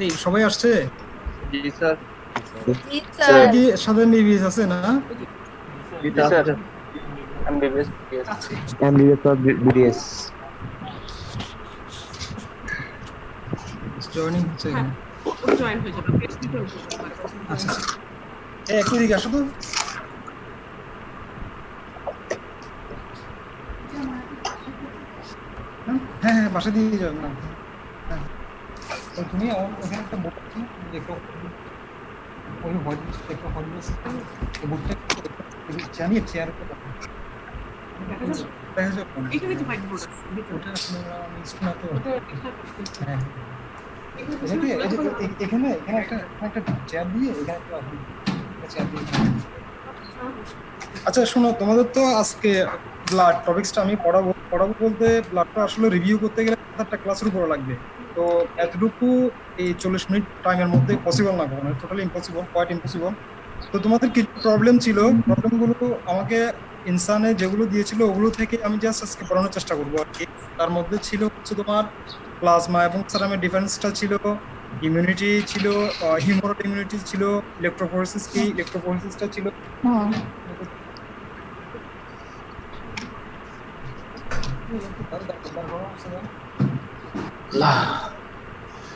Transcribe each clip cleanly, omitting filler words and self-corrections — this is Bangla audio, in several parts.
এই সবাই আসছে? জি স্যার। জি স্যার স্যার। কি সাথে নিবিস আছে না? জি sir. MBBS MBBS or BDS? Joining হচ্ছে এখানে। জয়েন হয়ে যাবে আচ্ছা আচ্ছা, একটু এদিকে আসো তো। হ্যাঁ হ্যাঁ, বাসা দিয়ে যাও না। হ্যাঁ, তো তুমি ওখানে একটা বোর্ড আছে না, দেখো ওই হোয়াইট দেখো হোয়াইট এই বোর্ডটা জানি চেয়ার উপর রাখো। দেখা যাবে না। এখানে তো হোয়াইট বোর্ড আছে ওটা আসলে আমি স্কুল তো হ্যাঁ এখানে এখানে একটা চেয়ার দিয়ে এখানে একটা চেয়ার দিয়ে। আচ্ছা শোনো, তোমাদের তো আজকে ব্লাড টপিকসটা আমি পড়াবো বলতে ব্লাডটা আসলে রিভিউ করতে গেলে একটা ক্লাসের উপর লাগবে। তো এতটুকু এই 40 মিনিট টাইমের মধ্যে পসিবল না, মানে টোটালি ইম্পসিবল, কোয়াইট ইম্পসিবল। তো তোমাদের কিছু প্রবলেম ছিল, প্রবলেমগুলো আমাকে ইনসানে যেগুলো দিয়েছিল ওগুলো থেকে আমি জাস্ট আজকে পড়ানোর চেষ্টা করবো আর কি। তার মধ্যে ছিল হচ্ছে তোমার প্লাজমা এবং সেরামের ডিফারেন্সটা ছিল, ইমিউনিটি ছিল, হিউমারাল ইমিউনিটি ছিল, ইলেকট্রোফোরেসিস কি ইলেকট্রোফোরেসিসটা ছিল।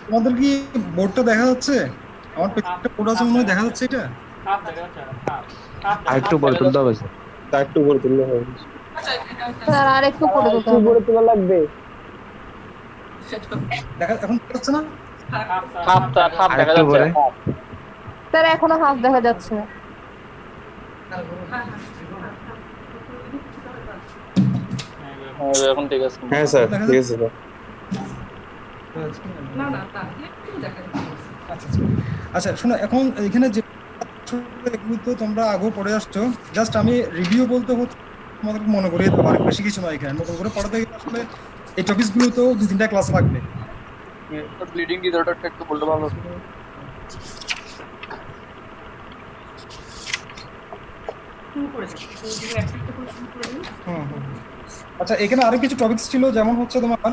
তোমাদের কি বোর্ডটা দেখা যাচ্ছে? আমার পেছনে বোর্ড আছে মনে হয়, দেখা যাচ্ছে এটা? আর একটু বড় তুলতে হবে স্যার। তা একটু করে তুললে হবে। স্যার আর একটু করে দিতে হবে। করে তোলা লাগবে। দেখা এখন দেখা যাচ্ছে না? হাফ আর দেখা একটু যাচ্ছে। করে। স্যার এখনো হাফ দেখা যাচ্ছে। এখন ঠিক আছে। হ্যাঁ স্যার, ঠিক আছে স্যার। না না তা দেখা আচ্ছা আচ্ছা শোনো, এখন এখানে যে এগুলো তো তোমরা আগেও পড়ে আসছো, জাস্ট আমি রিভিউ বলতে হচ্ছে তোমাদেরকে মনে করিয়ে দেবো, আর বেশি কিছু নয়। এখানে নতুন করে পড়াতে গেলে আসলে এই টপিকস গুলো তো 2-3টা ক্লাস লাগবে। ব্লিডিং ডিসঅর্ডারটা একটু বললে ভালো হতো। শুরু করে দেবো একটা করে শুরু করে দিন। আচ্ছা এখানে আরো কিছু টপিকস ছিল, যেমন হচ্ছে তোমার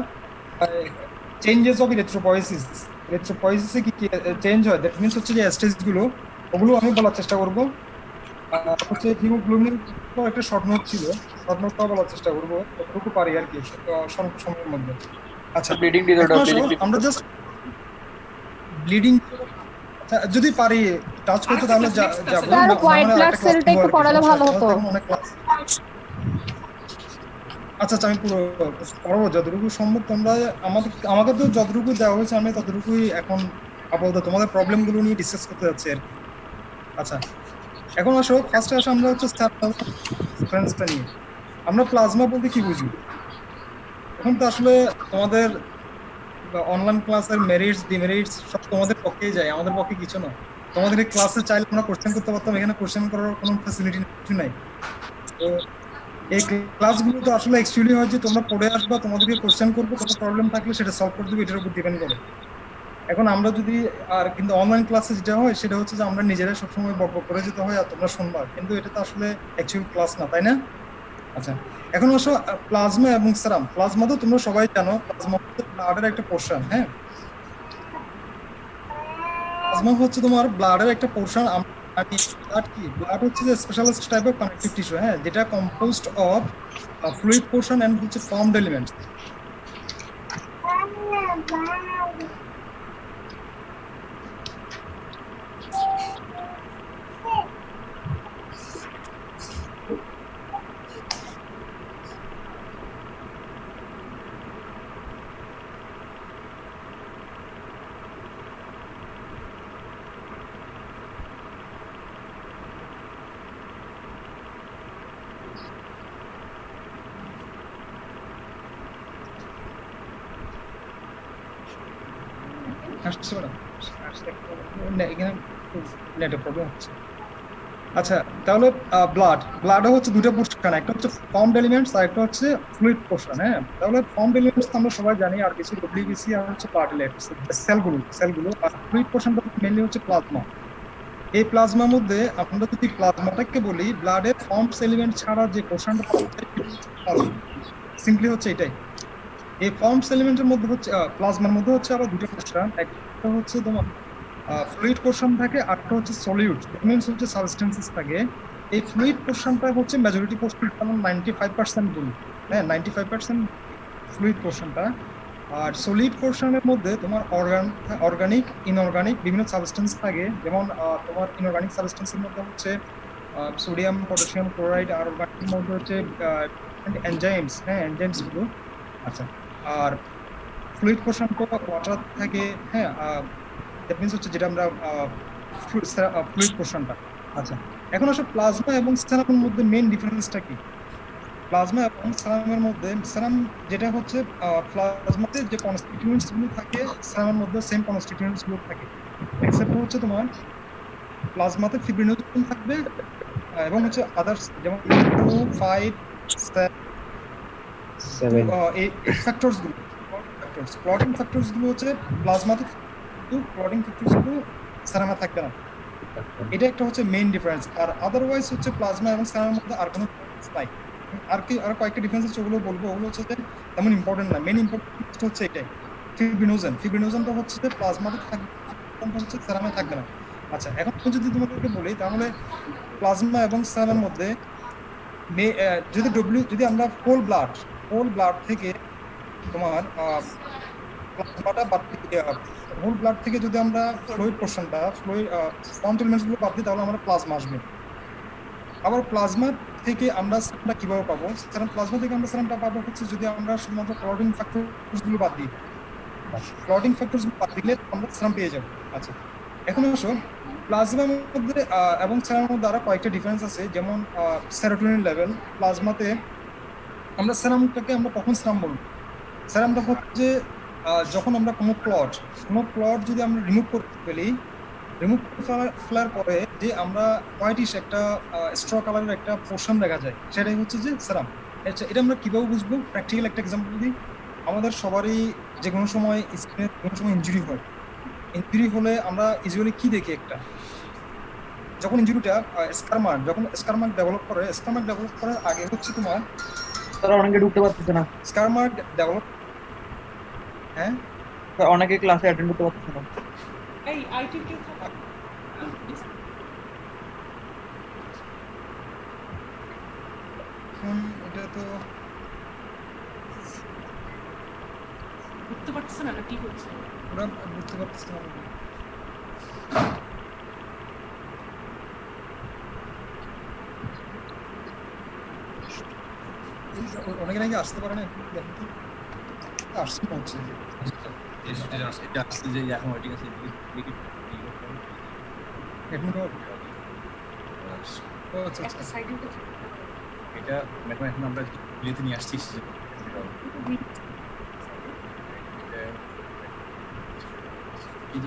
চেঞ্জেস অফ ইলেকট্রোপয়েসিস। ইলেকট্রোপয়েসিসে কি কি চেঞ্জ হয়, দ্যাট মিন্স হচ্ছে যে স্টেজ গুলো, ওগুলো আমি বলার চেষ্টা করব। হচ্ছে হিমোগ্লোবিন একটা শর্ট নোট ছিল, শর্ট নোটটাও বলার চেষ্টা করবো যতটুকু পারি আর কি স্বল্প সময়ের মধ্যে। আচ্ছা ব্লিডিং ডিসঅর্ডার আমরা জাস্ট ব্লিডিং যদি পারি টাচ করতে তাহলে যাবো। স্যার হোয়াইট ব্লাড সেলটা একটু পড়ালে ভালো হতো। অনেক ক্লাস। আচ্ছা আচ্ছা, আমি পুরো পড়াবো যতটুকু সম্ভব। তোমরা আমাকে তো যতটুকু দেওয়া হয়েছে আমি ততটুকুই এখন আপাতত তোমাদের প্রবলেম গুলো নিয়ে ডিসকাস করতে যাচ্ছি আর কি। আচ্ছা এখন আসো, ফার্স্টে আসো আমরা হচ্ছে ডিফারেন্সটা নিয়ে। আমরা প্লাজমা বলতে কি বুঝি? এখন তো আসলে তোমাদের অনলাইন ক্লাসের মেরিটস ডিমেরিটস সব তোমাদের পক্ষেই যায়, আমাদের পক্ষে কিছু না। তোমাদের এই ক্লাসে চাইলে আমরা কোশ্চেন করতে পারতাম, এখানে কোশ্চেন করার কোনো ফ্যাসিলিটি কিছু নাই। তো এই ক্লাসগুলো তো আসলে অ্যাকচুয়ালি হয় যে তোমরা পড়ে আসবা, তোমাদেরকে কোশ্চেন করবো, কোনো প্রবলেম থাকলে সেটা সলভ করে দেবো, এটার উপর ডিপেন্ড করে। এখন আমরা যদি আর কিন্তু অনলাইন ক্লাসে যেটা হয় সেটা হচ্ছে যে আমরা নিজেরা সবসময় বক করে যেতে হয় আর তোমরা শুনবা, কিন্তু এটা তো আসলে অ্যাকচুয়াল ক্লাস না, তাই না? আচ্ছা এখন আসো প্লাজমা এবং সেরাম। প্লাজমা তো তোমরা সবাই জানো, প্লাজমা হচ্ছে ব্লাডের একটা পোর্শন। হ্যাঁ, প্লাজমা হচ্ছে তোমার ব্লাডের একটা পোর্শন। ব্লাড কি? ব্লাড হচ্ছে যে specialist type of connective tissue, হ্যাঁ, যেটা composed of fluid portion and হচ্ছে ফর্মড এলিমেন্টস। আচ্ছা তাহলে ব্লাড হচ্ছে দুটো পোর্শন, একটা হচ্ছে ফর্মড এলিমেন্টস আর একটা হচ্ছে ফ্লুইড পোর্শন। হ্যাঁ, তাহলে ফর্মড এলিমেন্টস আমরা সবাই জানি, আর কিছু ডব্লিউবিসি আর হচ্ছে প্লাটেলেটস, সেলগুলো। আর ফ্লুইড পোর্শনটা মেইনলি হচ্ছে প্লাজমা। এই প্লাজমার মধ্যে আমরা যদি প্লাজমাটাকে বলি, ব্লাডের ফর্মড এলিমেন্ট ছাড়া যে পোর্শনটা পাওয়া যায় সিম্পলি হচ্ছে এটাই। এই ফর্মস এলিমেন্টের মধ্যে হচ্ছে প্লাজমার মধ্যে হচ্ছে আবার দুটো পোর্শন, একটা হচ্ছে তোমার ফ্লুইড পোর্শন থাকে, আরটা হচ্ছে সলিউড, মিনস হচ্ছে সাবস্টেন্সেস থাকে। এই ফ্লুইড পোর্শনটা হচ্ছে মেজরিটি পোর্শন, যেমন 95% বলি, হ্যাঁ 95% ফ্লুইড পোর্শনটা। আর সলিড পোর্শনের মধ্যে তোমার অর্গানিক ইনঅর্গানিক বিভিন্ন সাবস্টেন্স থাকে, যেমন তোমার ইনঅর্গানিক সাবস্টেন্সের মধ্যে হচ্ছে সোডিয়াম, পটাশিয়াম ক্লোরাইড, আর অর্গানিকের মধ্যে হচ্ছে এনজাইমস, হ্যাঁ এনজাইমস গুলো। আচ্ছা, আর ফ্লুইড পোর্শনটা ওয়াটার থাকে, হ্যাঁ দ্যাট মিন্স হচ্ছে যেটা আমরা ফ্লুইড পোর্শনটা। আচ্ছা, এখন আসলে প্লাজমা এবং সেরামের মধ্যে মেইন ডিফারেন্সটা কি? প্লাজমা এবং সেরামের মধ্যে, সেরাম যেটা হচ্ছে প্লাজমাতে যে কনস্টিটিউয়েন্টস গুলো থাকে সেরামের মধ্যে সেম কনস্টিটিউয়েন্টস গুলো থাকে, এক্সেপ্ট হচ্ছে তোমার প্লাজমাতে ফিব্রিনোজেন থাকবে এবং হচ্ছে আদার্স যেমন 2, 5, 7 এই ফ্যাক্টরস গুলো, ক্লটিং ফ্যাক্টরস গুলো হচ্ছে প্লাজমাতে, কিন্তু ক্লটিং ফ্যাক্টরস গুলো সেরামে থাকবে না। এটা একটা হচ্ছে মেইন ডিফারেন্স। আর আদারওয়াইজ হচ্ছে প্লাজমা এবং সেরামের মধ্যে আর কোনো ডিফারেন্স নাই। আর কয়েকটা ডিফারেন্স আছে, ওগুলো বলবো, ওগুলো হচ্ছে তেমন ইম্পর্টেন্ট না। মেইন ইম্পর্টেন্ট হচ্ছে এটাই, ফিব্রিনোজেনটা হচ্ছে প্লাজমাতে থাকবে, হচ্ছে সেরামে থাকবে না। আচ্ছা, এখন যদি তোমাদেরকে বলি তাহলে প্লাজমা এবং সেরামের মধ্যে যদি আমরা হোল ব্লাড থেকে তোমার প্লাজমাটা বাদ দিয়ে, হোল ব্লাড থেকে যদি আমরা ফ্লুইড পোর্শনটা, ফর্ম এলিমেন্টস গুলো বাদ দিই, তাহলে আমরা প্লাজমা আসবে। আবার প্লাজমা থেকে আমরা সেরামটা কিভাবে পাবো? প্লাজমা থেকে আমরা সেরামটা পাবো হচ্ছে যদি আমরা শুধুমাত্র ক্লটিং ফ্যাক্টরস গুলো বাদ দিই, ক্লটিং ফ্যাক্টরস গুলো বাদ দিলে আমরা সেরাম পেয়ে যাবো। আচ্ছা, এখন আসো প্লাজমার মধ্যে এবং সেরামের মধ্যে আরো কয়েকটা ডিফারেন্স আছে, যেমন সেরোটোনিন লেভেল। প্লাজমাতে আমরা সেরামটাকে আমরা কখন সেরাম বলবো? সেরামটা হচ্ছে যখন আমরা কোনো ক্লট যদি আমরা রিমুভ করতে ফেলি, রিমুভ ফেলার পরে যে আমরা হোয়াইটিশ একটা স্ট্র কালারের একটা পোর্শন দেখা যায়, সেটাই হচ্ছে যে সেরাম। আচ্ছা, এটা আমরা কিভাবে বুঝবো? প্র্যাকটিক্যাল একটা এক্সাম্পল দিই। আমাদের সবারই যে কোনো সময় স্কিনে কোনো সময় ইনজুরি হয়, ইনজুরি হলে আমরা ইউজুয়ালি কি দেখি? একটা যখন ইনজুরিটা যখন স্কারমার্ক ডেভেলপ করার আগে হচ্ছে তোমার তারা অনেকে ঢুকতে পারতেছে না, স্কারমার্ক ডেভেলপ, হ্যাঁ অনেকে ক্লাসে অ্যাটেন্ড করতে পারতেছে না। এই আইটি কেউ থাকে? এটা তো বুঝতে পারতেছে না কি হচ্ছে। ওরা বুঝতে পারতেছে না। অনেকে নাকি আসতে পারে না, আসছে না হচ্ছে একটা সাইডে এটা ম্যাডাম এখন আমরা ভিডিওতে নিয়ে আসছি।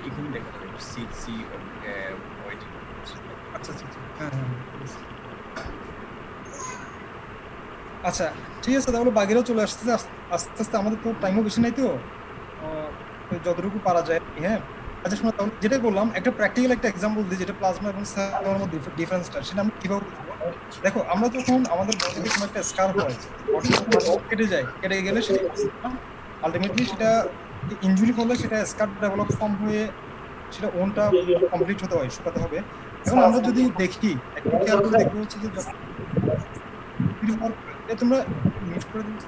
এখানে দেখা যাবে সি ওয়াইটি। আচ্ছা, হ্যাঁ, আচ্ছা ঠিক আছে, তাহলে বাকিরাও চলে আসতেছে আস্তে আস্তে। আমাদের তো টাইমও বেশি নাই, তো যতটুকু পারা যায়। হ্যাঁ, আচ্ছা শোনো, তাহলে যেটা বললাম একটা প্র্যাকটিক্যাল একটা এক্সাম্পল দিই, যেটা প্লাজমা এবং সেরামের মধ্যে ডিফারেন্সটা, সেটা আমরা কিভাবে বুঝবো? দেখো, আমরা যখন আমাদের বডিতে কোনো একটা স্কার হয়, কেটে গেলে সেটা আলটিমেটলি সেটা ইনজুরি হলে সেটা স্কার ডেভেলপ ফর্ম হয়ে সেটা ওনটা কমপ্লিট হতে হয়, শুকাতে হবে। এখন আমরা যদি দেখি, একটু খেয়াল করে দেখবো হচ্ছে যে তোমরা মিউট করে দিচ্ছ।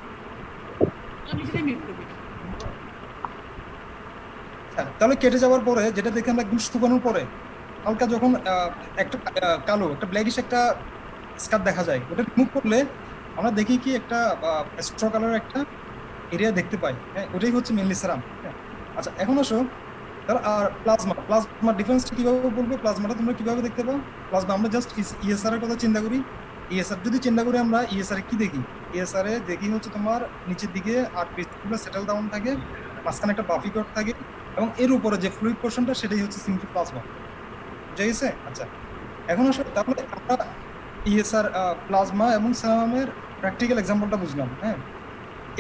আমি যেটা মিউট করব। তাহলে কেটে যাওয়ার পরে যেটা দেখে আমরা একদম শুকানোর পরে হালকা যখন একটা কালো একটা ব্ল্যাকিশ একটা স্কার দেখা যায়, ওটা রিমুভ করলে আমরা দেখি কি একটা স্ট্র কালারের একটা এরিয়া দেখতে পাই। হ্যাঁ, ওটাই হচ্ছে মেইনলি সেরাম। আচ্ছা, এখন আসো তাহলে আর প্লাজমা ডিফারেন্সটা কিভাবে বলবো? প্লাজমাটা তোমরা কিভাবে দেখতে পাও? প্লাজমা আমরা জাস্ট ইএসআর এর কথা চিন্তা করি। ইএসআর যদি চিন্তা করি আমরা, ইএসআর কি দেখি? ইএসআর এ দেখি হচ্ছে তোমার নিচের দিকে 8 পিসগুলো সেটেল ডাউন থাকে, মাঝখানে একটা বাফি কট থাকে, এবং এর উপরে যে ফ্লুইড পোর্শনটা সেটাই হচ্ছে সিম্পল প্লাজমা। বুঝা গেছে? আচ্ছা, এখন আসলে তাহলে আমরা ইএসআর প্লাজমা এবং সেরামের প্র্যাকটিক্যাল এক্সাম্পলটা বুঝলাম। হ্যাঁ,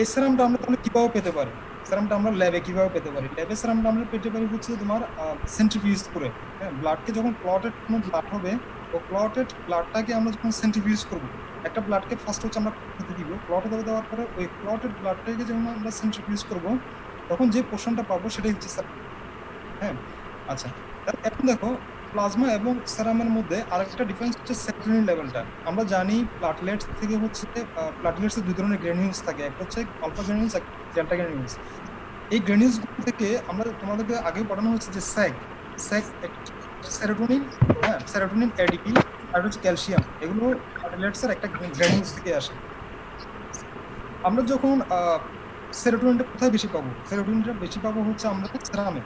এই সেরামটা আমরা তাহলে কিভাবে পেতে পারি? সেরামটা আমরা ল্যাবে কিভাবে পেতে পারি? ল্যাবে সেরামটা আমরা পেতে পারি হচ্ছে তোমার সেন্ট্রিফিউজ করে। হ্যাঁ, ব্লাডকে যখন ক্লটেড কোনো ব্লাড হবে, তো ক্লটেড ব্লাডটাকে আমরা যখন সেন্ট্রিফিউজ করব, একটা ব্লাডকে ফার্স্ট হচ্ছে আমরা ক্লট দিব, ক্লট দেওয়ার পরে ওই ক্লটেড ব্লাডটাকে যখন আমরা সেন্ট্রিফিউজ করব, তখন যে পোর্শনটা পাবো সেটাই হচ্ছে সেরাম। হ্যাঁ, আচ্ছা, এখন দেখো প্লাজমা এবং সেরামের মধ্যে আরেকটা ডিফারেন্স হচ্ছে সেরোটোনিন লেভেলটা। আমরা জানি প্লাটলেটস থেকে হচ্ছে প্লাটলেটসের দুই ধরনের গ্র্যানিউলস থাকে, একটা হচ্ছে আলফা গ্র্যানিউলস, একটা ডেল্টা গ্র্যানিউলস। এই গ্র্যানিউলস থেকে আমরা তোমাদেরকে আগে পড়ানো হচ্ছে যে স্যাগ সেরোটোনিন, হ্যাঁ সেরোটোনিন, এডিপি আর হচ্ছে ক্যালসিয়াম, এগুলো প্লাটলেটসের একটা গ্র্যানিউলস থেকে আসে। আমরা যখন সেরোটোনিনটা কোথায় বেশি পাবো? সেরোটোনিনটা বেশি পাবো হচ্ছে আমরা সেরামে।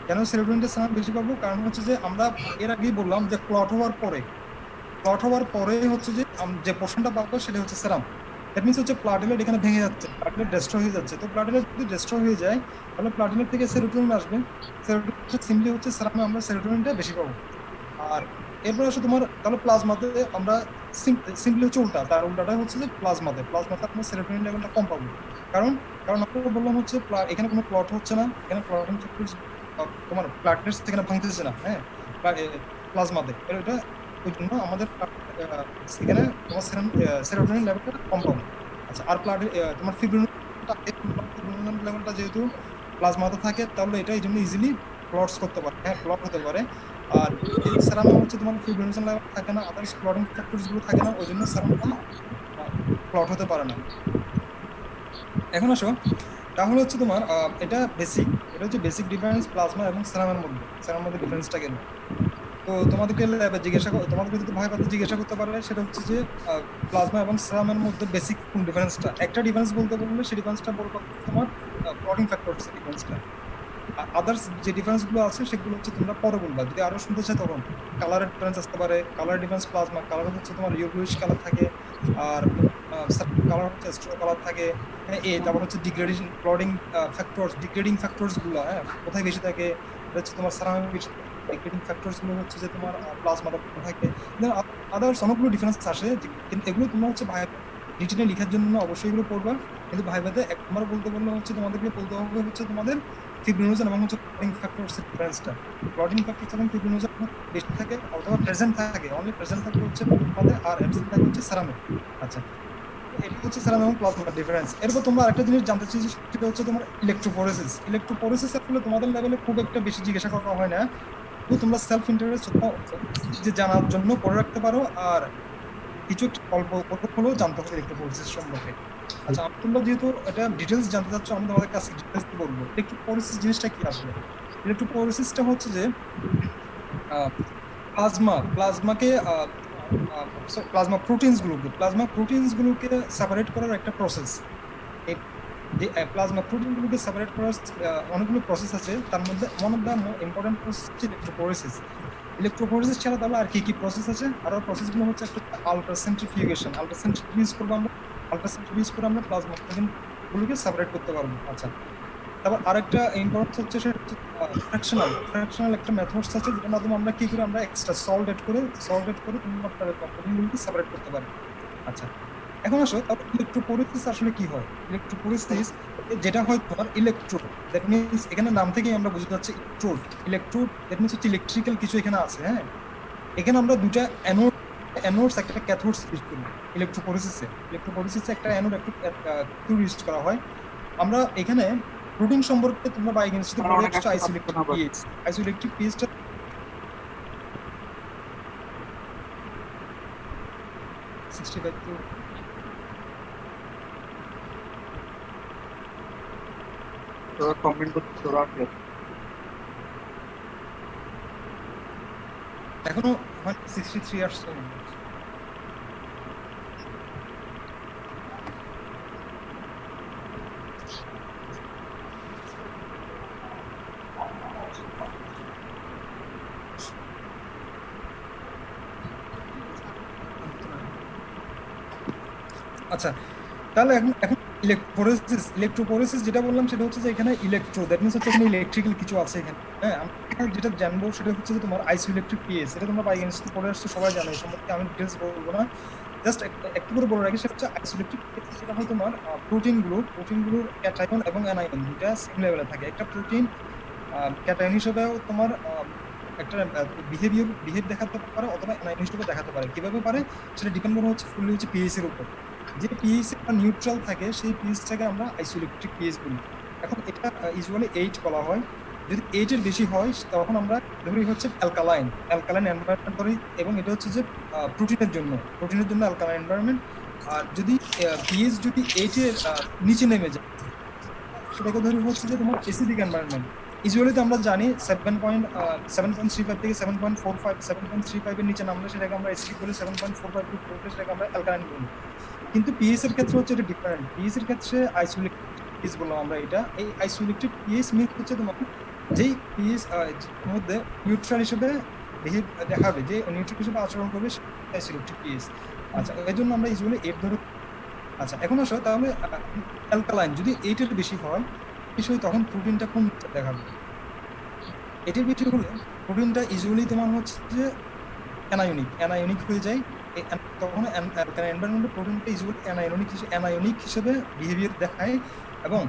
কেন সেরোটোনিনটা সেরাম বেশি পাবো? কারণ হচ্ছে যে আমরা এর আগেই বললাম যে ক্লট হওয়ার পরে হচ্ছে যে যে পোর্শনটা পাবো সেটা হচ্ছে সেরাম। দ্যাট মিনস হচ্ছে প্লাটেলেট এখানে ভেঙে যাচ্ছে, প্লাটেলেট ডেস্ট্রয় হয়ে যাচ্ছে। তো প্লাটেলেট যদি ডেস্ট্রয় হয়ে যায় তাহলে প্লাটেলেট থেকে সেরোটোনিন আসবে, সেরোটোনিন সিম্পলি হচ্ছে সেরামে আমরা সেরোটোনিনটা বেশি পাবো। আর এরপর আসলে তোমার তাহলে প্লাজমাতে আমরা সিম্পলি হচ্ছে উল্টা, তার উল্টাটা হচ্ছে যে প্লাজমাতে আমরা সেরোটোনিন লেভেলটা কম পাবো। কারণ আমরা বললাম হচ্ছে এখানে কোনো ক্লট হচ্ছে না, এখানে ক্লটিং ফ্যাক্টরস তোমার প্লাটলেটস এখানে ভাঙতেছে না, হ্যাঁ প্লাজমাতে, এটা ওই জন্য আমাদের এখানে তোমার সেরোটোনিন লেভেলটা কম পাবো। আচ্ছা, আর তোমার ফিব্রিনোজেন লেভেলটা যেহেতু প্লাজমাতে থাকে তাহলে এটা এই জন্য ইজিলি ক্লটস করতে পারে, হ্যাঁ ক্লট হতে পারে। আর এই সেরামে হচ্ছে তোমার ফিব্রিনোজেন লেভেল থাকে না, আদার্স ক্লটিং ফ্যাক্টরস গুলো থাকে না, ওই জন্য সেরামটা ক্লট হতে পারে না। এখন আসো, তাহলে হচ্ছে তোমার এটা হচ্ছে বেসিক ডিফারেন্স প্লাজমা এবং সেরামের মধ্যে ডিফারেন্সটা কেন? তো তোমাদেরকে তোমাদেরকে যদি ভাই পাতে জিজ্ঞাসা করতে পারলে সেটা হচ্ছে যে প্লাজমা এবং সেরামের মধ্যে বেসিক কোন ডিফারেন্সটা, একটা ডিফারেন্স বলতে বললে সেই ডিফারেন্সটা বলবো তোমার ক্লটিং ফ্যাক্টরস ডিফারেন্সটা। আদার্স যে ডিফারেন্স গুলো আছে সেগুলো হচ্ছে তোমরা পরে বলবা, যদি আরো শুনতে চাই তখন। কালারের ডিফারেন্স আসতে পারে, কালার ডিফারেন্স প্লাজমা কালার হচ্ছে তোমার ইয়েলোইশ কালার থাকে, আর কালার হচ্ছে স্ট্রো কালার থাকে। তারপর হচ্ছে ডিগ্রেডিং ফ্যাক্টরস গুলো, হ্যাঁ কোথায় বেশি থাকে? এটা হচ্ছে তোমার সেরামিক বেশি, ডিগ্রেডিং ফ্যাক্টরস গুলো হচ্ছে যে তোমার প্লাজমাতে থাকে। আদার্স অনেকগুলো ডিফারেন্স আসে, কিন্তু এগুলো তোমরা হচ্ছে ভাই রিটেনে লেখার জন্য অবশ্যই এগুলো পড়বা, কিন্তু ভাইভাতে একবার বলতে বললে হচ্ছে তোমাদেরকে বলতে হবে হচ্ছে তোমাদের ফিব্রিনোজেন এবং হচ্ছে ক্লটিং ফ্যাক্টরস ডিফারেন্সটা। ক্লটিং ফ্যাক্টরস এবং ফিব্রিনোজেন বেশি থাকে অথবা প্রেজেন্ট থাকে, অনলি প্রেজেন্ট থাকে হচ্ছে প্লাজমাতে, আর অ্যাবসেন্ট থাকে হচ্ছে সেরামে। আচ্ছা, এটা হচ্ছে সেরাম এবং প্লাজমার ডিফারেন্স। এরপর তোমরা আরেকটা জিনিস জানতে চাইছো, সেটা হচ্ছে তোমার ইলেকট্রোফোরেসিস আসলে তোমাদের লেভেলে খুব একটা বেশি জিজ্ঞাসা করা হয় না, তো তোমরা সেলফ ইন্টারেস্ট যে জানার জন্য পড়ে রাখতে পারো, আর কিছু একটা অল্প হলেও জানতে হবে ইলেকট্রোফোরেসিস সম্পর্কে। আচ্ছা, তোমরা যেহেতু এটা ডিটেলস জানতে চাচ্ছ, আমি তোমাদের কাছে ডিটেলস বলবো ইলেকট্রোফোরেসিস জিনিসটা কি আসলে। ইলেকট্রোফোরেসিসটা হচ্ছে যে প্লাজমা প্রোটিনসগুলোকে সেপারেট করার একটা প্রসেস। এই যে প্লাজমা প্রোটিনগুলোকে সেপারেট করার অনেকগুলো প্রসেস আছে, তার মধ্যে one of the important process হচ্ছে ইলেকট্রোফোরেসিস ছাড়া তাহলে আর কি প্রসেস আছে? আর প্রসেসগুলো হচ্ছে একটা আল্ট্রাসেন্ট্রিফিউগেশন করবো আমরা, আল্ট্রাসেন্ট্রিফিউজ করে আমরা প্লাজমা প্রোটিনগুলোকে সেপারেট করতে পারবো। আচ্ছা, তারপর আরেকটা ইম্পর্টেন্স হচ্ছে সেটা হচ্ছে ফ্র্যাকশনাল একটা মেথডস আছে, যেটার মাধ্যমে আমরা কি করি, আমরা এক্সট্রা সল্ট এড করে প্রোটিনগুলোকে সেপারেট করতে পারি। আচ্ছা, এখন আসো তারপর ইলেকট্রোফোরেসিস আসলে কি হয়। ইলেকট্রোফোরেসিস যেটা হয় তোমার ইলেকট্রোড, দ্যাট মিনস এখানে নাম থেকেই আমরা বুঝতে পারছি ইলেকট্রোড দ্যাট মিনস হচ্ছে ইলেকট্রিক্যাল কিছু এখানে আছে। হ্যাঁ, এখানে আমরা দুটা অ্যানোডস একটা ক্যাথোডস ইউজ করি ইলেকট্রোফোরেসিসে একটা অ্যানোড একটা ক্যাথোড ইউজ করা হয়। আমরা এখানে প্রোটিন সম্পর্কে তোমরা বায়োকেমিস্ট্রিতে পড়ে আসছো, আইসোইলেকট্রিক পিএইচটা কমেন্ট করতে তোরা এখনো 63 আসছে। আচ্ছা, তাহলে এখন ইলেকট্রোফোরেসিস যেটা বললাম সেটা হচ্ছে যে এখানে ইলেকট্রো দ্যাট মিনস হচ্ছে এখানে ইলেকট্রিক্যাল কিছু আছে এখানে। হ্যাঁ, আমরা যেটা জানবো সেটা হচ্ছে যে তোমার আইসোইলেকট্রিক পিএস, এটা তোমরা বায়োকেমিস্ট্রি পড়ে আসছো, সবাই জানো, এই সম্পর্কে আমি ডিটেলস বলবো না। জাস্ট একটু করে বলে রাখি, সেটা হচ্ছে আইসোলেটেড কেস, সেটা হয় তোমার প্রোটিনগুলোর ক্যাটায়ন এবং অ্যানায়ন দুটা সেম লেভেলে থাকে। একটা প্রোটিন ক্যাটায়ন হিসেবেও তোমার একটা বিহেভ দেখাতে পারে অথবা অ্যানায়ন হিসেবে দেখাতে পারে। কিভাবে পারে সেটা ডিপেন্ড করে হচ্ছে ফুললি হচ্ছে পিএইচ এর উপর। যে পিএইচ একটা নিউট্রাল থাকে সেই পিএইচটাকে আমরা আইসোইলেকট্রিক পিএইচ বলি। এখন এটা ইউজুয়ালি 8 বলা হয়। যদি 8 এর বেশি হয় তখন আমরা ধরি হচ্ছে অ্যালকালাইন এনভায়রনমেন্ট ধরি, এবং এটা হচ্ছে যে প্রোটিনের জন্য অ্যালকালাইন এনভায়রনমেন্ট। আর যদি পিএইচ যদি 8 এর নিচে নেমে যায় সেটাকে ধরি হচ্ছে যে তোমার অ্যাসিডিক এনভায়রনমেন্ট। ইউজুয়ালি তো আমরা জানি 7.35 থেকে 7.35 এর নিচে নামলে সেটাকে আমরা অ্যাসিডিক বলি, 7.45 টু 4 সেটাকে আমরা অ্যালকালাইন বলি। কিন্তু পিএইচ এর ক্ষেত্রে হচ্ছে এটা ডিফারেন্ট। পিএইচ এর ক্ষেত্রে আইসোলেটেড পিএইচ বললাম আমরা এটা। এই আইসোলেটেড পিএইচ মিন্স হচ্ছে তোমার যেই পিএইচ মধ্যে নিউট্রাল হিসেবে বিহেভ দেখাবে, যে নিউট্রাল হিসেবে আচরণ করবে আইসোলেটেড পিএইচ। আচ্ছা, এর জন্য আমরা ইউজুয়ালি 8 ধরে। আচ্ছা, এখন আসো তাহলে অ্যালকালাইন যদি 8 এর বেশি হয় তখন প্রোটিনটা কোন দেখাবে। এটির বেশি হলে প্রোটিনটা ইউজুয়ালি তোমার হচ্ছে যে অ্যানায়নিক হয়ে যায়। তখন এনভায়রনমেন্টে প্রোটিনটা ইউজুয়ালি অ্যানায়নিক হিসেবে বিহেভিয়ার দেখায়। এবং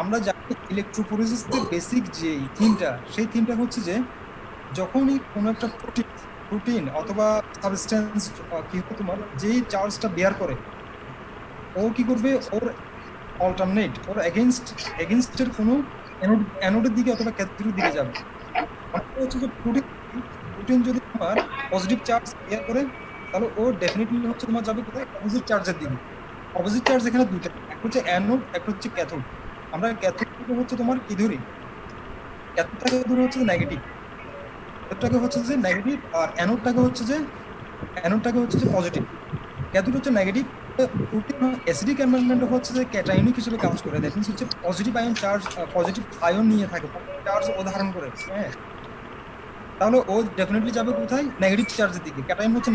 আমরা জানি ইলেকট্রোফোরেসিসের বেসিক যে থিমটা, সেই থিমটা হচ্ছে যে যখনই কোনো একটা প্রোটিন অথবা সাবস্টেন্স কি হবে তোমার যেই চার্জটা বেয়ার করে, ও কি করবে, ওর অল্টারনেট ওর এগেইনস্টের কোনো অ্যানোডের দিকে অথবা ক্যাথোডের দিকে যাবে। হচ্ছে যে প্রোটিন যদি তোমার পজিটিভ চার্জ বেয়ার করে তাহলে ও ডেফিনেটলি হচ্ছে তোমার যাবে কোথায়, অপোজিট চার্জের দিকে। অপোজিট চার্জ এখানে দুটো, একটা হচ্ছে অ্যানোড, একটা হচ্ছে ক্যাথোড। আমরা ক্যাথোডটাকে হচ্ছে তোমার কি ধরি, ক্যাথোডটাকে ধরে হচ্ছে নেগেটিভ, ক্যাথোডটাকে হচ্ছে যে নেগেটিভ, আর অ্যানোডটাকে হচ্ছে যে পজিটিভ। ক্যাথোড হচ্ছে নেগেটিভ। প্রোটিন অ্যাসিডিক এনভায়রনমেন্টে হচ্ছে যে ক্যাটায়নিক হিসেবে কাজ করে। দ্যাট মিন্স হচ্ছে পজিটিভ আয়ন নিয়ে থাকে, চার্জ ও ধারণ করে। হ্যাঁ, তাহলে ও ডেফিনেটলি যাবে কোথায়, নেগেটিভ চার্জের দিকে। ক্যাটায়ন হচ্ছে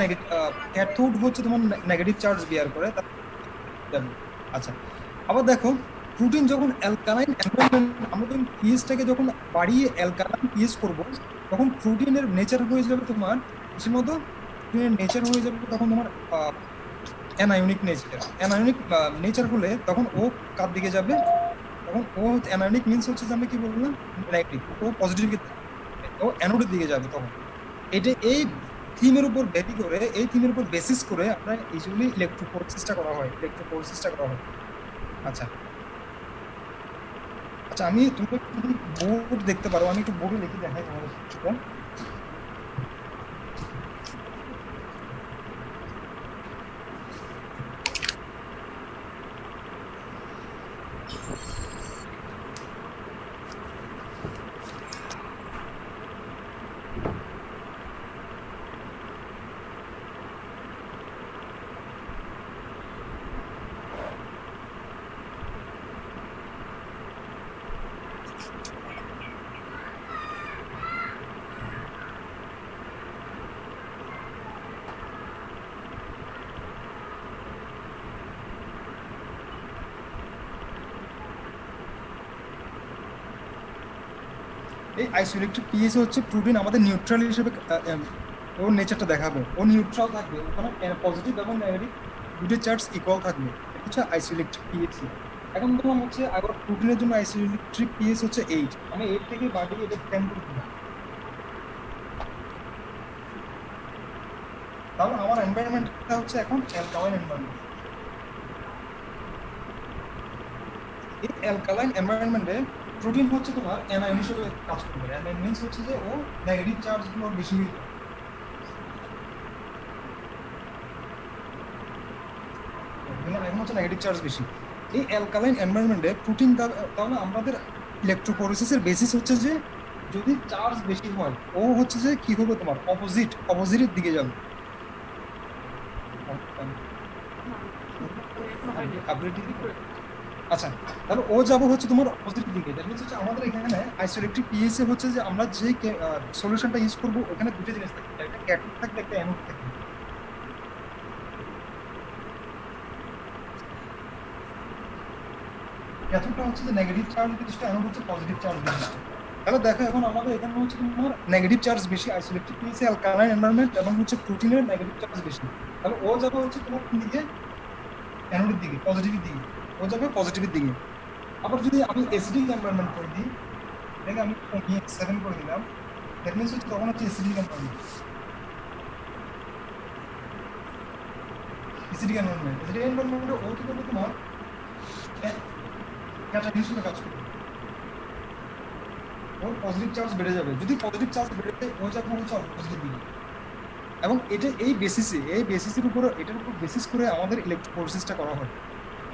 ক্যাথোড হচ্ছে তোমার নেগেটিভ চার্জ বিয়ার করে যাবে। আচ্ছা, আবার দেখো প্রোটিন যখন অ্যালকালাইন এনভায়রনমেন্ট, আমরা যখন পিএইচটাকে যখন বাড়িয়ে অ্যালকালাইন পিএইচ করব, তখন প্রোটিনের নেচার হয়ে যাবে তোমার কিসের মতো, প্রোটিনের নেচার হয়ে যাবে তখন তোমার অ্যানায়নিক নেচার হলে তখন ও কার দিকে যাবে, তখন ও অ্যানায়নিক মিন্স হচ্ছে যে আমরা কি বললাম নেগেটিভ, ও পজিটিভ, ও অ্যানোডের দিকে যাবে। তখন এটা এই থিমের উপর বেসিস করে আমরা ইউজুয়ালি ইলেকট্রোফোরেসিসটা করা হয়। আচ্ছা, আমি তুমি বোর্ড দেখতে পারো, আমি একটু বোর্ডে লিখে দেখাই তোমাদের। এই আইসোইলেকট্রিক পিএইচ হচ্ছে প্রোটিন আমাদের নিউট্রাল হিসেবে ওর নেচারটা দেখাবে। ও নিউট্রাল থাকবে, ওখানে পজিটিভ এবং নেগেটিভ দুটো চার্জ ইকুয়াল থাকবে। এটা হচ্ছে আইসোইলেকট্রিক পিএইচ। এখন তোমার হচ্ছে আবার প্রোটিনের জন্য আইসোইলেকট্রিক পিএইচ হচ্ছে 8। আমি 8 থেকে বাড়িয়ে এটা 10 করে দিলাম। তাহলে আমার এনভায়রনমেন্টটা হচ্ছে এখন অ্যালকালাইন এনভায়রনমেন্ট। এই অ্যালকালাইন এনভায়রনমেন্টে প্রোটিন হচ্ছে তোমার অ্যানায়ন হিসেবে কাজ করবে। অ্যানায়ন মিন্স হচ্ছে যে ও নেগেটিভ চার্জগুলো বেশি হয়ে যায়। এখন হচ্ছে নেগেটিভ চার্জ বেশি। এই অ্যালকালাইন এনভায়রনমেন্টে প্রোটিন, তাহলে আমাদের ইলেকট্রোফোরেসিসের বেসিস হচ্ছে যে যদি চার্জ বেশি হয় ও হচ্ছে যে কি হবে তোমার অপোজিটের দিকে যাবে। আচ্ছা, তাহলে ও যাবো হচ্ছে তোমার অপোজিট দিকে। দ্যাট মিন্স হচ্ছে আমাদের এখানে আইসোইলেকট্রিক পিএইচ এ হচ্ছে যে আমরা যে সলিউশনটা ইউজ করব ওখানে দুটো জিনিস থাকবে, একটা ক্যাথোড থাকবে, একটা অ্যানোড থাকবে। ক্যাথোডটা হচ্ছে যে নেগেটিভ চার্জ বিশিষ্ট, অ্যানোড হচ্ছে পজিটিভ চার্জ বিশিষ্ট। তাহলে দেখো এখন আমাদের এখানে হচ্ছে তোমার নেগেটিভ চার্জ বেশি, আইসোলেটেড নিয়েছে অ্যালকালাইন এনভায়রনমেন্ট এবং হচ্ছে প্রোটিনের নেগেটিভ চার্জ বেশি। তাহলে ও যাবে হচ্ছে তোমার কোন দিকে, অ্যানোডের দিকে, পজিটিভের দিকে, ও যাবে পজিটিভের দিকে। আবার যদি আমি অ্যাসিডিক এনভায়রনমেন্ট করে দিই, দেখে আমি 7 করে দিলাম, দ্যাট মিন্স হচ্ছে তখন হচ্ছে অ্যাসিডিক এনভায়রনমেন্ট। অ্যাসিডিক এনভায়রনমেন্টে ও কি করবে তোমার ক্যাটালিস্ট হিসেবে কাজ করবে, ওর পজিটিভ চার্জ বেড়ে যাবে। যদি পজিটিভ চার্জ বেড়ে যায় ও যাবে হচ্ছে অপোজিটের দিকে। এবং এটা এই বেসিসের উপর, এটার উপর বেসিস করে আমাদের ইলেকট্রোফোরেসিসটা করা হয়।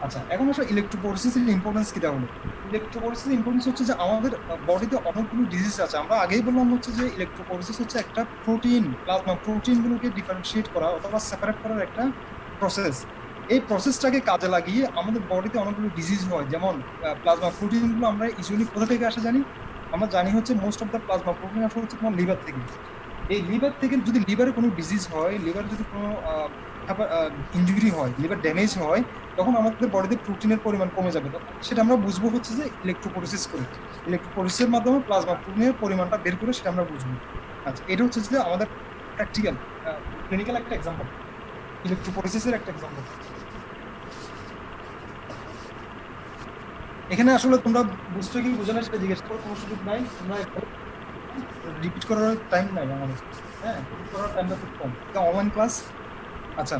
আচ্ছা, এখন আসলে ইলেকট্রোফোরেসিসের ইম্পর্টেন্স কি তাহলে? ইলেকট্রোফোরেসিসের ইম্পর্টেন্স হচ্ছে যে আমাদের বডিতে অনেকগুলো ডিজিজ আছে। আমরা আগেই বললাম হচ্ছে যে ইলেকট্রোফোরেসিস হচ্ছে একটা প্লাজমা প্রোটিনগুলোকে ডিফারেন্সিয়েট করা অথবা সেপারেট করার একটা প্রসেস। এই প্রসেসটাকে কাজে লাগিয়ে আমাদের বডিতে অনেকগুলো ডিজিজ হয়। যেমন প্লাজমা প্রোটিনগুলো আমরা ইউজুয়ালি কোথা থেকে আসে জানি? আমরা জানি হচ্ছে most of the plasma protein আসে হচ্ছে তোমার লিভার থেকে। এই লিভার থেকে যদি লিভারে কোনো ডিজিজ হয়, লিভারে যদি কোনো ইনজুরি হয়, লিভার ড্যামেজ হয়, তখন আমাদের বডিতে প্রোটিনের পরিমাণ কমে যাবে। সেটা আমরা বুঝবো হচ্ছে যে ইলেকট্রোফোরেসিস করে, ইলেকট্রোফোরেসিসের মাধ্যমে প্লাজমা প্রোটিনের পরিমাণটা বের করে সেটা আমরা বুঝবো। আচ্ছা, এটা হচ্ছে যে আমাদের প্র্যাকটিক্যাল ক্লিনিক্যাল একটা এক্সাম্পল, ইলেকট্রোফোরেসিসের একটা এক্সাম্পল। এখানে আসলে তোমরা বুঝতে কি বুঝে না সেটা জিজ্ঞেস করো, কোনো সুযোগ নাই, তোমরা রিপিট করার টাইম নাই আমাদের, হ্যাঁ, রিপিট করার টাইমটা খুব কম, এটা অনলাইন ক্লাস। আচ্ছা,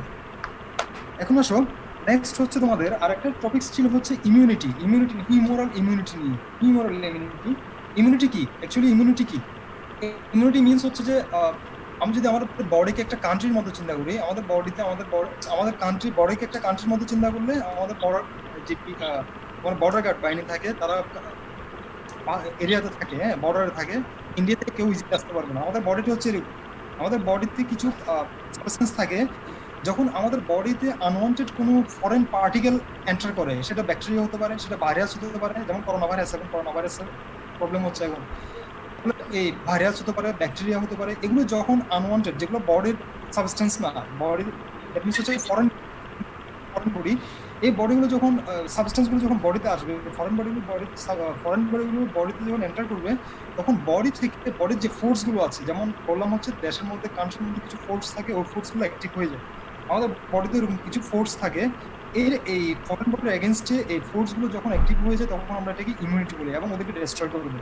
এখন আসো নেক্সট হচ্ছে তোমাদের আরেকটা টপিকস ছিল হচ্ছে ইমিউনিটি হিউমোরাল ইমিউনিটি নিয়ে। ইমিউনিটি কি অ্যাকচুয়ালি? ইমিউনিটি মিনস হচ্ছে যে আমি যদি আমাদের বডিকে একটা কান্ট্রির মধ্যে চিন্তা করি, আমাদের বডিতে আমাদের কান্ট্রি বডিকে একটা কান্ট্রির মধ্যে চিন্তা করলে আমাদের যে বর্ডার গার্ড বাহিনী থাকে, তারা এরিয়াতে থাকে, হ্যাঁ, বর্ডারে থাকে, ইন্ডিয়া থেকে কেউ ইজিলি আসতে পারবে না। আমাদের বডিটা হচ্ছে এরকম, আমাদের বডিতে কিছু সাবস্টেন্স থাকে, যখন আমাদের বডিতে আনওয়ান্টেড কোনো ফরেন পার্টিকেল এন্টার করে, সেটা ব্যাকটেরিয়া হতে পারে, সেটা ভাইরাস হতে পারে, যেমন করোনা ভাইরাস। এখন করোনা ভাইরাসের প্রবলেম হচ্ছে এখন, এই ভাইরাস হতে পারে, ব্যাকটেরিয়া হতে পারে। এগুলো যখন আনওয়ান্টেড, যেগুলো বডির সাবস্টেন্স না, বডির দ্যাট মিনস হচ্ছে ফরেন বডি, এই বডিগুলো যখন সাবস্টেন্সগুলো যখন বডিতে আসবে, ফরেন বডিগুলো বডিতে যখন এন্টার করবে, তখন বডি থেকে বডির যে ফোর্সগুলো আছে, যেমন বললাম হচ্ছে দেশের মধ্যে কান্ট্রির মধ্যে কিছু ফোর্স থাকে, ওই ফোর্সগুলো অ্যাক্টিভ হয়ে যায়। আমাদের বডিতে এরকম কিছু ফোর্স থাকে, এই ফরেন বডির এগেনস্টে এই ফোর্সগুলো যখন অ্যাক্টিভ হয়ে যায়, তখন আমরা এটাকে ইমিউনিটি বলি এবং ওদেরকে ডিস্ট্রয় করে দেবো।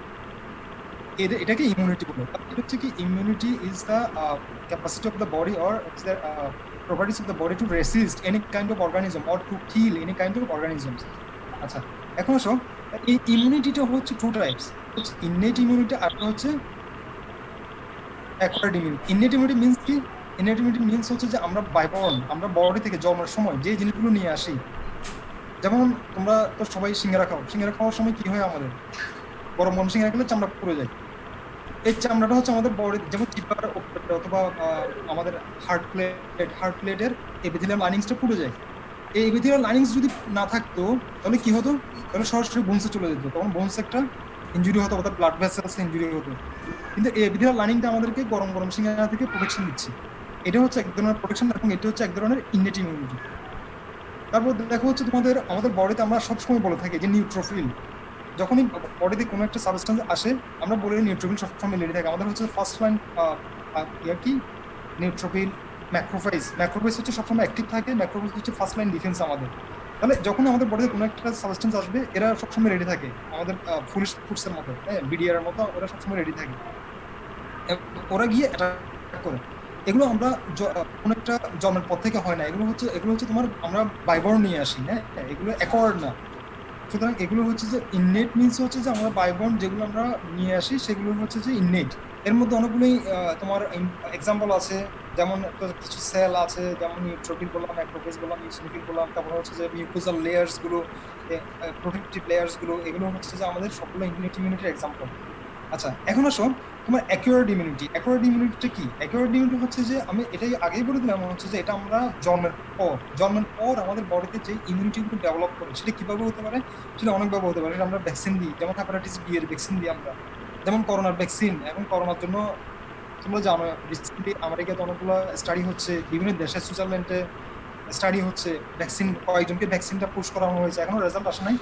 এটাকে ইমিউনিটি বলে। এটা হচ্ছে কি, immunity is the capacity of the body or the properties of the body to resist any kind of organism or to kill any kind of organisms. আচ্ছা, এখন আসো, এই ইমিউনিটিটা হচ্ছে টু টাইপস, হচ্ছে ইননেট ইমিউনিটি আর হচ্ছে acquired immunity. Innate immunity means কি? ইননেট ইমিউনিটি মিন্স হচ্ছে যে আমরা বাইবর্ন, আমরা বডি থেকে জন্মের সময় যে জিনিসগুলো নিয়ে আসি, যেমন তোমরা তো সবাই সিঙ্গারা খাও, সিঙ্গারা খাওয়ার সময় কি হয় আমাদের? গরম গরম সিঙ্গারা খেলে চামড়া পুড়ে যায়। এই চামড়াটা হচ্ছে আমাদের বডি, যেমন চিপার অথবা আমাদের হার্ট প্লেটের এপিথেলিয়াম লাইনিংসটা পুড়ে যায়। এই এপিথেলিয়াম লাইনিংস যদি না থাকতো, তাহলে কি হতো? তাহলে সরাসরি বোনসে চলে যেত, তখন বোনসে একটা ইনজুরি হতো, অর্থাৎ ব্লাড ভেসেলসে ইনজুরি হতো। কিন্তু এই এপিথেলিয়াম লাইনিংটা আমাদেরকে গরম গরম সিঙ্গারা থেকে প্রোটেকশন দিচ্ছে। এটা হচ্ছে এক ধরনের প্রোটেকশন এবং এটা হচ্ছে এক ধরনের ইননেট ইমিউনিটি। তারপর দেখো হচ্ছে তোমাদের আমাদের বডিতে আমরা সবসময় বলে থাকি যে নিউট্রোফিল, যখনই বডিতে কোনো একটা সাবস্টেন্স আসে আমরা বলি নিউট্রোফিল সবসময় রেডি থাকে। আমাদের হচ্ছে ফার্স্ট লাইন কি নিউট্রোফিল, ম্যাক্রোফেজ হচ্ছে সবসময় অ্যাক্টিভ থাকে, ম্যাক্রোফেজ হচ্ছে ফার্স্ট লাইন ডিফেন্স আমাদের। তাহলে যখন আমাদের বডিতে কোনো একটা সাবস্টেন্স আসবে, এরা সবসময় রেডি থাকে, আমাদের ফুলিশ ফুডসের মতো, হ্যাঁ, বিডিআর এর মতো ওরা সবসময় রেডি থাকে, ওরা গিয়ে অ্যাটাক করে। এগুলো আমরা কোনো একটা জন্মের পর থেকে হয় না, এগুলো হচ্ছে তোমার আমরা বাইবর্ন নিয়ে আসি, হ্যাঁ, এগুলো অ্যাকোয়ার্ড না। সুতরাং এগুলো হচ্ছে যে ইননেট মিন্স হচ্ছে যে আমরা বাইবর্ন যেগুলো আমরা নিয়ে আসি সেগুলো হচ্ছে যে ইননেট। এর মধ্যে অনেকগুলোই তোমার এক্সাম্পল আছে, যেমন কিছু সেল আছে, যেমন নিউট্রোফিল বললাম, ম্যাক্রোফেজ বললাম, ইওসিনোফিল বললাম, তারপর হচ্ছে যে মিউকোজাল লেয়ার্স গুলো, প্রোটেক্টিভ লেয়ার্স গুলো, এগুলো হচ্ছে যে আমাদের সবগুলো ইমিউনিটির এক্সাম্পল। আচ্ছা, এখন আসো তোমার অ্যাকিউরেট ইমিউনিটি। অ্যাকিউরেট ইমিউনিটিটা কি? অ্যাকিউরেট ইমিউনিটি হচ্ছে যে আমি এটাই আগেই বলে দিলাম, হচ্ছে যে এটা আমরা জন্মের পর আমাদের বডিতে যে ইমিউনিটিগুলো ডেভেলপ করে, সেটা কিভাবে হতে পারে? সেটা অনেকভাবে হতে পারে। আমরা ভ্যাকসিন দিই, যেমন হেপাটাইটিস বি এর ভ্যাকসিন দিই আমরা, যেমন করোনার ভ্যাকসিন। এখন করোনার জন্য তোমরা জানো রিসেন্টলি আমেরিকাতে অনেকগুলো স্টাডি হচ্ছে, বিভিন্ন দেশে, সুইজারল্যান্ডে স্টাডি হচ্ছে, ভ্যাকসিন কয়েকজনকে ভ্যাকসিনটা পুশ করানো হয়েছে, এখনো রেজাল্ট আসে নাই।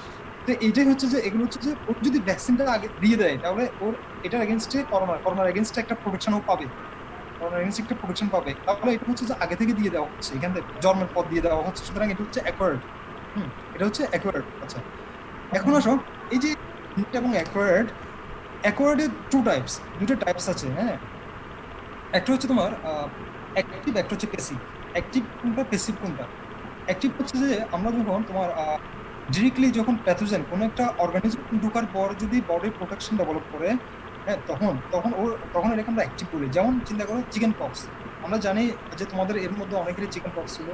তো এইটাই হচ্ছে যে এগুলো হচ্ছে যে ওর যদি ভ্যাকসিনটা আগে দিয়ে দেয় তাহলে ওর এটার এগেনস্টে করোনার এগেনস্টে একটা প্রোটেকশনও পাবে, করোনার এগেনস্টে একটা প্রোটেকশন পাবে। তাহলে এটা হচ্ছে যে আগে থেকে দিয়ে দেওয়া হচ্ছে, এখান থেকে জন্মের পর দিয়ে দেওয়া হচ্ছে, সুতরাং এটা হচ্ছে অ্যাকোয়ার্ড। এটা হচ্ছে অ্যাকোয়ার্ড। আচ্ছা এখন আসো এই যে ইনহেরিট এবং অ্যাকোয়ার্ডের দুটো টাইপস আছে। হ্যাঁ, একটা হচ্ছে তোমার অ্যাক্টিভ, একটা হচ্ছে প্যাসিভ। অ্যাক্টিভ কোনটা, প্যাসিভ কোনটা? অ্যাক্টিভ হচ্ছে যে আমরা যখন তোমার ডিরেক্টলি যখন প্যাথোজেন কোনো একটা অর্গানিজম ঢোকার পর যদি বডির প্রোটেকশন ডেভেলপ করে, হ্যাঁ, তখন এটাকে আমরা অ্যাক্টিভ বলি। যেমন চিন্তা করো চিকেন পক্স, আমরা জানি যে তোমাদের এর মধ্যে অনেকেরই চিকেন পক্স ছিল।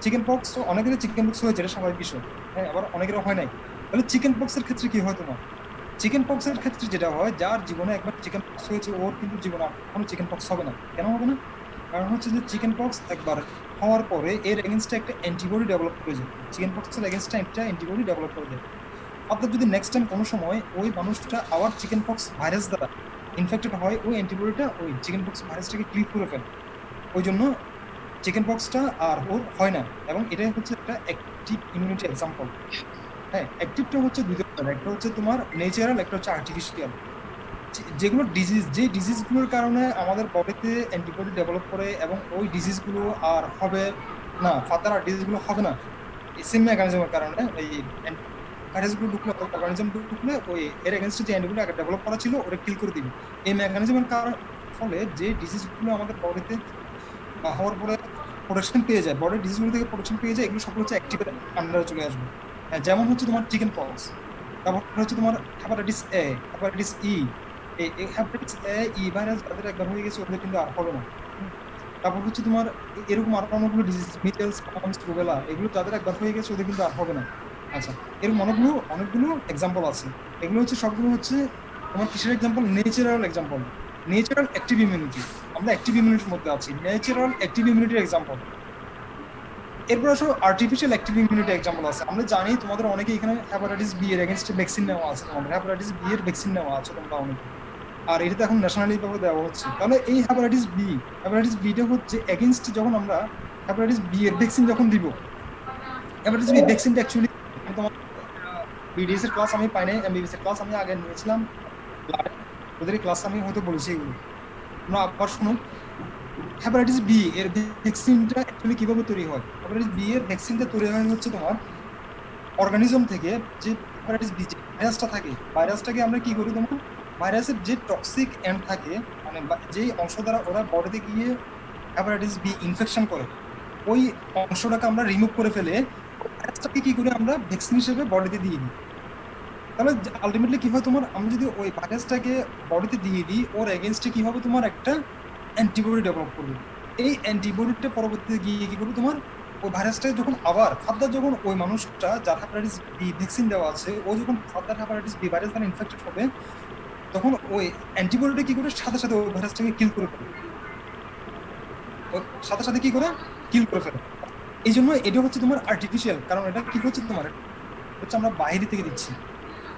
চিকেন পক্স তো অনেকেরই চিকেন পক্স হয়েছে, এটা স্বাভাবিক বিষয়। হ্যাঁ, আবার অনেকেরও হয় নাই। তাহলে চিকেন পক্সের ক্ষেত্রে কি হয় তোমার? চিকেন পক্সের ক্ষেত্রে যেটা হয়, যার জীবনে একবার চিকেন পক্স হয়েছে ওর কিন্তু জীবনে আর কখনো চিকেন পক্স হবে না। কেন হবে না? কারণ হচ্ছে যে চিকেন পক্স একবার হওয়ার পরে এর এগেনস্টে একটা অ্যান্টিবডি ডেভেলপ করে যায়। চিকেন পক্সের এগেনস্টে একটা অ্যান্টিবডি ডেভেলপ করে যায়। অর্থাৎ যদি নেক্সট টাইম কোনো সময় ওই মানুষটা আবার চিকেন পক্স ভাইরাস দ্বারা ইনফেক্টেড হয়, ওই অ্যান্টিবডিটা ওই চিকেন পক্স ভাইরাসটাকে ক্লিক করে ফেলে। ওই জন্য চিকেন পক্সটা আর ওর হয় না। এবং এটাই হচ্ছে একটা অ্যাক্টিভ ইমিউনিটি এক্সাম্পল। হ্যাঁ, অ্যাক্টিভটা হচ্ছে দুই ধরনের, একটা হচ্ছে তোমার নেচারাল, একটা হচ্ছে আর্টিফিশিয়াল। যেগুলো যে ডিজিজগুলোর কারণে আমাদের বডিতে অ্যান্টিবডি ডেভেলপ করে এবং ওই ডিজিজগুলো আর হবে না, ফার্দার আর ডিজিজগুলো হবে না, এই সেম মেকানিজমের কারণে এই ভাইরাসগুলো ঢুকলে, অর্গানিজম ঢুকলে ওই এর এগেনস্টে যে অ্যান্টিবডি আগে ডেভেলপ করা ছিল ওটা কিল করে দিবে। এই মেকানিজমের ফলে যে ডিজিজগুলো আমাদের বডিতে হওয়ার পরে প্রোটেকশন পেয়ে যায়, বডির ডিজিজগুলো থেকে প্রোটেকশন পেয়ে যায়, এগুলো সবগুলো হচ্ছে অ্যাক্টিভের আন্ডারে চলে আসবে। হ্যাঁ, যেমন হচ্ছে তোমার চিকেন পক্স, তারপর হচ্ছে তোমার হেপাটাইটিস এ, হেপাটাইটিস ই। এই হেপাটাইটিস এ ই ভাইরাস যাদের একবার হয়ে গেছে ওদের কিন্তু আর হবে না। তারপর হচ্ছে তোমার এরকম আরো অনেকগুলো ডিজিজ, মিজেলস, পামস, রুবেলা, এগুলো যাদের একবার হয়ে গেছে ওদের কিন্তু আর হবে না। আচ্ছা, এরকম অনেকগুলো এক্সাম্পল আছে। এগুলো হচ্ছে সবগুলো হচ্ছে তোমার কিসের example? Natural example, natural active immunity. আমরা অ্যাক্টিভ ইমিউনিটির মধ্যে আছি, ন্যাচারাল অ্যাক্টিভ ইমিউনিটির এক্সাম্পল। এরপর আসো আর্টিফিশিয়াল অ্যাক্টিভ ইমিউনিটি এক্সাম্পল আছে। আমরা জানি তোমাদের অনেকে এখানে হেপাটাইটিস বি এর এগেইনস্টে ভ্যাকসিন নেওয়া আছে, তোমাদের হেপাটাইটিস বি এর ভ্যাকসিন নেওয়া আছে তোমরা অনেকে, আর এটা তো এখন ন্যাশনালি ভাবে দেওয়া হচ্ছে। তাহলে এই হেপাটাইটিস বিটা হচ্ছে এগেইনস্ট যখন আমরা হেপাটাইটিস বি এর ভ্যাকসিন যখন দিব, হেপাটাইটিস বি ভ্যাকসিনটা অ্যাকচুয়ালি তোমার বিডিএস এর ক্লাস আমি পাই নাই, এমবিবিএস এর ক্লাস আমি আগে নিয়েছিলাম, ওদের ক্লাস আমি হয়তো বলেছি এগুলো, তোমরা আবার শুনুন। হেপাটাইটিস বি এর ভ্যাকসিনটা অ্যাকচুয়ালি কিভাবে তৈরি হয়? হেপাটাইটিস বি এর ভ্যাকসিনটা তৈরি হয় হচ্ছে তোমার অর্গানিজম থেকে যে হেপাটাইটিস বি ভাইরাসটা থাকে, ভাইরাসটাকে আমরা কি করি, তোমার ভাইরাসের যে টক্সিক এন্ড থাকে, মানে যেই অংশ দ্বারা ওরা বডিতে গিয়ে হেপাটাইটিস বি ইনফেকশন করে, ওই অংশটাকে আমরা রিমুভ করে ফেলে ভাইরাসটাকে কি করি আমরা ভ্যাকসিন হিসেবে বডিতে দিয়ে দিই। তাহলে আলটিমেটলি কি হয় তোমার, আমরা যদি ওই ভাইরাসটাকে বডিতে দিয়ে দিই, ওর এগেনস্টে কি হবে, তোমার একটা অ্যান্টিবডি ডেভেলপ করবে। এই অ্যান্টিবডিটা পরবর্তীতে গিয়ে কি করবে, তোমার ওই ভাইরাসটা যখন আবার ফার্দার যখন ওই মানুষটা যার হেপাটাইটিস বি ভ্যাকসিন দেওয়া আছে ও যখন ফার্দার হেপাটাইটিস বি ভাইরাস দ্বারা ইনফেক্টেড হবে, তখন ওই অ্যান্টিবডিটা কি করে সাথে সাথে ওই ভাইরাসটাকে কিল করে ফেলে, সাথে সাথে কি করে কিল করে ফেলে। এই জন্য এটা হচ্ছে তোমার আর্টিফিশিয়াল, কারণ এটা কি হচ্ছে তোমার হচ্ছে আমরা বাইরে থেকে দিচ্ছি,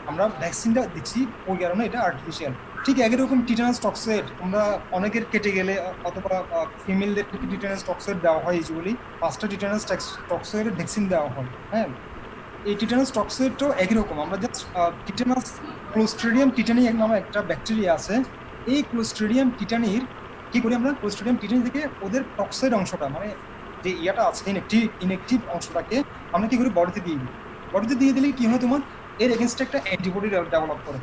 আমরা ভ্যাকসিনটা দিচ্ছি, ওই কারণে এটা আর্টিফিশিয়াল। ঠিক একই রকম টিটানাস টক্সয়েড আমরা অনেকের কেটে গেলে অথবা ফিমেলদের টিটানাস টক্সয়েড দেওয়া হয়, ইউজুয়ালি 5টা টিটানাস টক্সয়েডের ভ্যাকসিন দেওয়া হয়। হ্যাঁ, এই টিটানাস টক্সয়েডটাও একই রকম, আমরা জাস্ট টিটানাস ক্লোস্ট্রিডিয়াম টিটানি নামে একটা ব্যাকটেরিয়া আছে, এই ক্লোস্ট্রিডিয়াম টিটানির কি করি আমরা, ক্লোস্ট্রিডিয়াম টিটানি থেকে ওদের টক্সয়েড অংশটা, মানে যে ইয়াটা আছে ইনএক্টিভ অংশটাকে আমরা কি করি বডিতে দিয়ে দিই। বডিতে দিয়ে দিলে কি হয়, তোমার এর এগেনস্টে একটা অ্যান্টিবডি ডেভেলপ করে।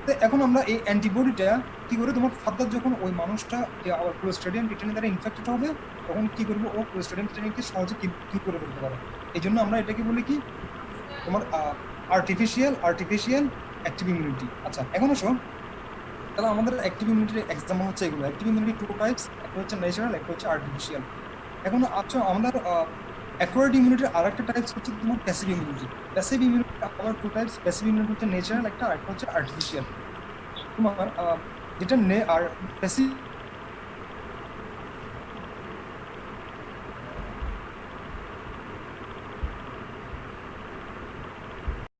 তো এখন আমরা এই অ্যান্টিবডিটা কি করে, তোমার ফার্দার যখন ওই মানুষটা আবার ক্লোস্ট্রিডিয়াম টিটানি দ্বারা ইনফেক্টেড হবে, তখন কি করবো, ও ক্লোস্ট্রিডিয়াম টিটানিকে সহজে কি করে ফেলতে পারে। এই জন্য আমরা এটাকে বলি কি, তোমার আর্টিফিশিয়াল অ্যাক্টিভ ইমিউনিটি। আচ্ছা, এখন আসো তাহলে আমাদের অ্যাক্টিভ ইমিউনিটির এক্সাম্পল হচ্ছে এগুলো। অ্যাক্টিভ ইমিউনিটি টু টাইপস, একটা হচ্ছে ন্যাচারাল, একটা হচ্ছে আর্টিফিশিয়াল। এখন আচ্ছা, আমাদের অ্যাকোয়ার্ড ইমিউনিটির আরেকটা টাইপস হচ্ছে তোমার প্যাসিভ ইমিউনিটি। প্যাসিভ ইমিউনিটি আবার টু টাইপস, প্যাসিভ ইমিউনিটি হচ্ছে ন্যাচারাল একটা, আরেকটা হচ্ছে আর্টিফিশিয়াল। তোমার যেটা আর প্যাসিভ